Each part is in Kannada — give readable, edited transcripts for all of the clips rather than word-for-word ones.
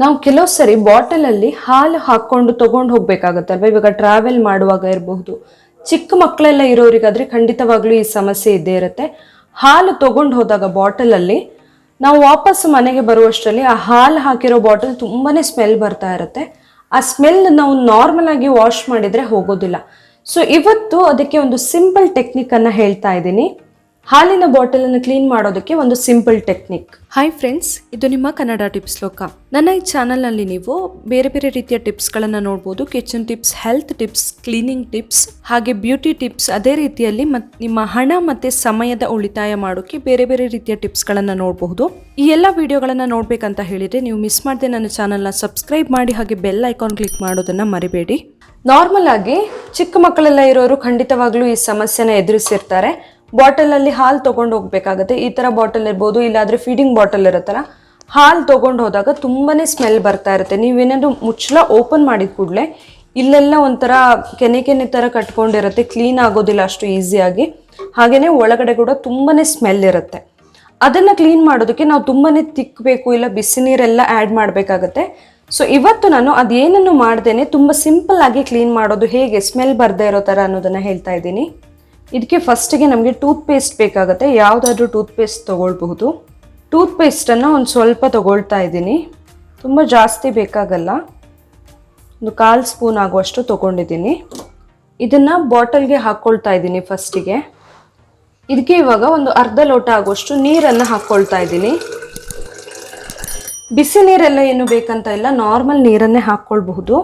ನಾವು ಕೆಲವು ಸರಿ ಬಾಟಲಲ್ಲಿ ಹಾಲು ಹಾಕ್ಕೊಂಡು ತೊಗೊಂಡು ಹೋಗ್ಬೇಕಾಗತ್ತಲ್ವ. ಇವಾಗ ಟ್ರಾವೆಲ್ ಮಾಡುವಾಗ ಇರಬಹುದು, ಚಿಕ್ಕ ಮಕ್ಕಳೆಲ್ಲ ಇರೋರಿಗಾದ್ರೆ ಖಂಡಿತವಾಗ್ಲೂ ಈ ಸಮಸ್ಯೆ ಇದ್ದೇ ಇರುತ್ತೆ. ಹಾಲು ತೊಗೊಂಡು ಹೋದಾಗ ಬಾಟಲಲ್ಲಿ ನಾವು ವಾಪಸ್ ಮನೆಗೆ ಬರುವಷ್ಟರಲ್ಲಿ ಆ ಹಾಲು ಹಾಕಿರೋ ಬಾಟಲ್ ತುಂಬಾನೇ ಸ್ಮೆಲ್ ಬರ್ತಾ ಇರುತ್ತೆ. ಆ ಸ್ಮೆಲ್ ನಾವು ನಾರ್ಮಲ್ ಆಗಿ ವಾಶ್ ಮಾಡಿದ್ರೆ ಹೋಗೋದಿಲ್ಲ. ಸೊ ಇವತ್ತು ಅದಕ್ಕೆ ಒಂದು ಸಿಂಪಲ್ ಟೆಕ್ನಿಕ್ ಅನ್ನ ಹೇಳ್ತಾ ಇದ್ದೀನಿ. ಹಾಲಿನ ಬಾಟಲ್ ಅನ್ನು ಕ್ಲೀನ್ ಮಾಡೋದಕ್ಕೆ ಒಂದು ಸಿಂಪಲ್ ಟೆಕ್ನಿಕ್. ಹಾಯ್ ಫ್ರೆಂಡ್ಸ್, ಇದು ನಿಮ್ಮ ಕನ್ನಡ ಟಿಪ್ಸ್ ಲೋಕ. ನನ್ನ ಈ ಚಾನಲ್ ನಲ್ಲಿ ನೀವು ಬೇರೆ ಬೇರೆ ರೀತಿಯ ಟಿಪ್ಸ್ ಗಳನ್ನ ನೋಡಬಹುದು. Kitchen tips, health tips, cleaning tips, ಹಾಗೆ ಬ್ಯೂಟಿ ಟಿಪ್ಸ್. ಅದೇ ರೀತಿಯಲ್ಲಿ ನಿಮ್ಮ ಹಣ ಮತ್ತೆ ಸಮಯದ ಉಳಿತಾಯ ಮಾಡೋಕೆ ಬೇರೆ ಬೇರೆ ರೀತಿಯ ಟಿಪ್ಸ್ ಗಳನ್ನ ನೋಡಬಹುದು. ಈ ಎಲ್ಲ ವಿಡಿಯೋಗಳನ್ನ ನೋಡ್ಬೇಕಂತ ಹೇಳಿದ್ರೆ ನೀವು ಮಿಸ್ ಮಾಡದೆ ನನ್ನ ಚಾನಲ್ ನ ಸಬ್ಸ್ಕ್ರೈಬ್ ಮಾಡಿ, ಹಾಗೆ ಬೆಲ್ ಐಕಾನ್ ಕ್ಲಿಕ್ ಮಾಡೋದನ್ನ ಮರಿಬೇಡಿ. ನಾರ್ಮಲ್ ಆಗಿ ಚಿಕ್ಕ ಮಕ್ಕಳೆಲ್ಲ ಇರೋರು ಖಂಡಿತವಾಗ್ಲೂ ಈ ಸಮಸ್ಯೆನ ಎದುರಿಸಿರ್ತಾರೆ. ಬಾಟಲ್ ಅಲ್ಲಿ ಹಾಲು ತಗೊಂಡು ಹೋಗ್ಬೇಕಾಗತ್ತೆ. ಈ ತರ ಬಾಟಲ್ ಇರ್ಬೋದು, ಇಲ್ಲಾದ್ರೆ ಫೀಡಿಂಗ್ ಬಾಟಲ್ ಇರುತ್ತಲ್ಲ, ಹಾಲು ತಗೊಂಡು ಹೋದಾಗ ತುಂಬಾನೇ ಸ್ಮೆಲ್ ಬರ್ತಾ ಇರುತ್ತೆ. ನೀವೇನಾದ್ರು ಮುಚ್ಚಳ ಓಪನ್ ಮಾಡಿದ ಕೂಡಲೇ ಇಲ್ಲೆಲ್ಲ ಒಂಥರ ಕೆನೆ ತರ ಕಟ್ಕೊಂಡಿರುತ್ತೆ, ಕ್ಲೀನ್ ಆಗೋದಿಲ್ಲ ಅಷ್ಟು ಈಸಿಯಾಗಿ. ಹಾಗೇನೆ ಒಳಗಡೆ ಕೂಡ ತುಂಬಾನೇ ಸ್ಮೆಲ್ ಇರುತ್ತೆ. ಅದನ್ನ ಕ್ಲೀನ್ ಮಾಡೋದಕ್ಕೆ ನಾವು ತುಂಬಾನೇ ತಿಕ್ಕಬೇಕು, ಇಲ್ಲ ಬಿಸಿ ನೀರೆಲ್ಲ ಆ್ಯಡ್ ಮಾಡಬೇಕಾಗತ್ತೆ. ಸೊ ಇವತ್ತು ನಾನು ಅದೇನನ್ನು ಮಾಡ್ದೇನೆ ತುಂಬಾ ಸಿಂಪಲ್ ಆಗಿ ಕ್ಲೀನ್ ಮಾಡೋದು ಹೇಗೆ, ಸ್ಮೆಲ್ ಬರ್ದೇ ಇರೋ ತರ ಅನ್ನೋದನ್ನ ಹೇಳ್ತಾ ಇದ್ದೀನಿ. ಇದಕ್ಕೆ ಫಸ್ಟಿಗೆ ನಮಗೆ ಟೂತ್ ಪೇಸ್ಟ್ ಬೇಕಾಗುತ್ತೆ. ಯಾವುದಾದ್ರೂ ಟೂತ್ ಪೇಸ್ಟ್ ತೊಗೊಳ್ಬಹುದು. ಟೂತ್ ಪೇಸ್ಟನ್ನು ಒಂದು ಸ್ವಲ್ಪ ತೊಗೊಳ್ತಾ ಇದ್ದೀನಿ, ತುಂಬ ಜಾಸ್ತಿ ಬೇಕಾಗಲ್ಲ. ಒಂದು 1/4 ಸ್ಪೂನ್ ಆಗುವಷ್ಟು ತೊಗೊಂಡಿದ್ದೀನಿ. ಇದನ್ನು ಬಾಟಲ್ಗೆ ಹಾಕ್ಕೊಳ್ತಾ ಇದ್ದೀನಿ ಫಸ್ಟಿಗೆ. ಇದಕ್ಕೆ ಇವಾಗ ಒಂದು ಅರ್ಧ ಲೋಟ ಆಗುವಷ್ಟು ನೀರನ್ನು ಹಾಕ್ಕೊಳ್ತಾ ಇದ್ದೀನಿ. ಬಿಸಿ ನೀರೆಲ್ಲ ಏನು ಬೇಕಂತ ಇಲ್ಲ, ನಾರ್ಮಲ್ ನೀರನ್ನೇ ಹಾಕ್ಕೊಳ್ಬಹುದು.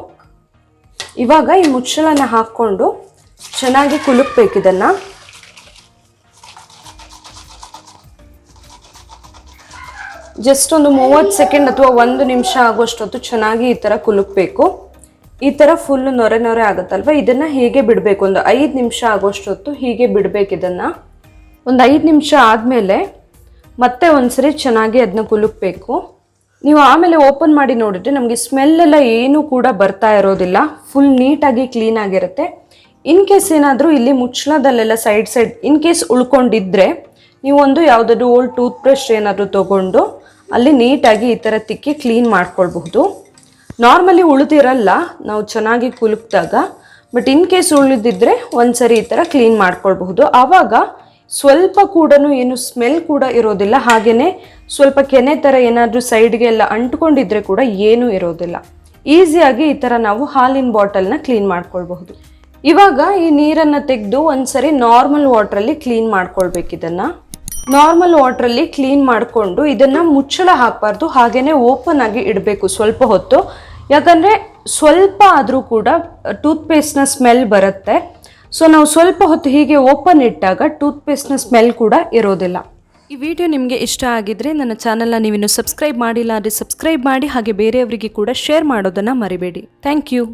ಇವಾಗ ಈ ಮುಚ್ಚಳನ ಹಾಕ್ಕೊಂಡು ಚೆನ್ನಾಗಿ ಕುಲುಕ್ಬೇಕು. ಇದನ್ನ ಜಸ್ಟ್ ಒಂದು 30 ಸೆಕೆಂಡ್ ಅಥವಾ 1 ನಿಮಿಷ ಆಗುವಷ್ಟೊತ್ತು ಚೆನ್ನಾಗಿ ಈ ತರ ಕುಲುಕ್ಬೇಕು. ಈ ತರ ಫುಲ್ ನೊರೆ ನೊರೆ ಆಗುತ್ತಲ್ವ, ಇದನ್ನ ಹೀಗೆ ಬಿಡಬೇಕು. ಒಂದು 5 ನಿಮಿಷ ಆಗುವಷ್ಟೊತ್ತು ಹೀಗೆ ಬಿಡಬೇಕು. ಇದನ್ನ ಒಂದು 5 ನಿಮಿಷ ಆದ್ಮೇಲೆ ಮತ್ತೆ ಒಂದ್ಸರಿ ಚೆನ್ನಾಗಿ ಅದನ್ನ ಕುಲುಕ್ಬೇಕು. ನೀವು ಆಮೇಲೆ ಓಪನ್ ಮಾಡಿ ನೋಡಿದ್ರೆ ನಮಗೆ ಸ್ಮೆಲ್ ಎಲ್ಲ ಏನು ಕೂಡ ಬರ್ತಾ ಇರೋದಿಲ್ಲ, ಫುಲ್ ನೀಟಾಗಿ ಕ್ಲೀನ್ ಆಗಿರುತ್ತೆ. ಇನ್ ಕೇಸ್ ಏನಾದರೂ ಇಲ್ಲಿ ಮುಚ್ಚಳದಲ್ಲೆಲ್ಲ ಸೈಡ್ ಇನ್ ಕೇಸ್ ಉಳ್ಕೊಂಡಿದ್ರೆ ನೀವು ಒಂದು ಯಾವುದಾದ್ರು ಓಲ್ಡ್ ಟೂತ್ ಬ್ರಷ್ ಏನಾದರೂ ತೊಗೊಂಡು ಅಲ್ಲಿ ನೀಟಾಗಿ ಈ ಥರ ತಿಕ್ಕಿ ಕ್ಲೀನ್ ಮಾಡ್ಕೊಳ್ಬಹುದು. ನಾರ್ಮಲಿ ಉಳಿದಿರಲ್ಲ ನಾವು ಚೆನ್ನಾಗಿ ಕುಲುಕ್ದಾಗ, ಬಟ್ ಇನ್ ಕೇಸ್ ಉಳಿದಿದ್ರೆ ಒಂದ್ಸರಿ ಈ ಥರ ಕ್ಲೀನ್ ಮಾಡ್ಕೊಳ್ಬಹುದು. ಆವಾಗ ಸ್ವಲ್ಪ ಕೂಡ ಏನು ಸ್ಮೆಲ್ ಕೂಡ ಇರೋದಿಲ್ಲ. ಹಾಗೆಯೇ ಸ್ವಲ್ಪ ಕೆನೆ ಥರ ಏನಾದರೂ ಸೈಡ್ಗೆ ಎಲ್ಲ ಅಂಟ್ಕೊಂಡಿದ್ರೆ ಕೂಡ ಏನೂ ಇರೋದಿಲ್ಲ. ಈಸಿಯಾಗಿ ಈ ಥರ ನಾವು ಹಾಲಿನ ಬಾಟಲ್ನ ಕ್ಲೀನ್ ಮಾಡ್ಕೊಳ್ಬಹುದು. ಇವಾಗ ಈ ನೀರನ್ನು ತೆಗೆದು ಒಂದ್ಸರಿ ನಾರ್ಮಲ್ ವಾಟ್ರಲ್ಲಿ ಕ್ಲೀನ್ ಮಾಡ್ಕೊಳ್ಬೇಕು. ಇದನ್ನ ನಾರ್ಮಲ್ ವಾಟ್ರಲ್ಲಿ ಕ್ಲೀನ್ ಮಾಡಿಕೊಂಡು ಇದನ್ನ ಮುಚ್ಚಳ ಹಾಕಬಾರ್ದು, ಹಾಗೇನೆ ಓಪನ್ ಆಗಿ ಇಡಬೇಕು ಸ್ವಲ್ಪ ಹೊತ್ತು. ಯಾಕಂದ್ರೆ ಸ್ವಲ್ಪ ಆದರೂ ಕೂಡ ಟೂತ್ ಪೇಸ್ಟ್ನ ಸ್ಮೆಲ್ ಬರುತ್ತೆ. ಸೊ ನಾವು ಸ್ವಲ್ಪ ಹೊತ್ತು ಹೀಗೆ ಓಪನ್ ಇಟ್ಟಾಗ ಟೂತ್ ಪೇಸ್ಟ್ನ ಸ್ಮೆಲ್ ಕೂಡ ಇರೋದಿಲ್ಲ. ಈ ವಿಡಿಯೋ ನಿಮಗೆ ಇಷ್ಟ ಆಗಿದ್ರೆ ನನ್ನ ಚಾನಲ್ನ ನೀವಿನ್ನು ಸಬ್ಸ್ಕ್ರೈಬ್ ಮಾಡಿಲ್ಲ ಅಂದರೆ ಸಬ್ಸ್ಕ್ರೈಬ್ ಮಾಡಿ, ಹಾಗೆ ಬೇರೆಯವರಿಗೆ ಕೂಡ ಶೇರ್ ಮಾಡೋದನ್ನು ಮರಿಬೇಡಿ. Thank you.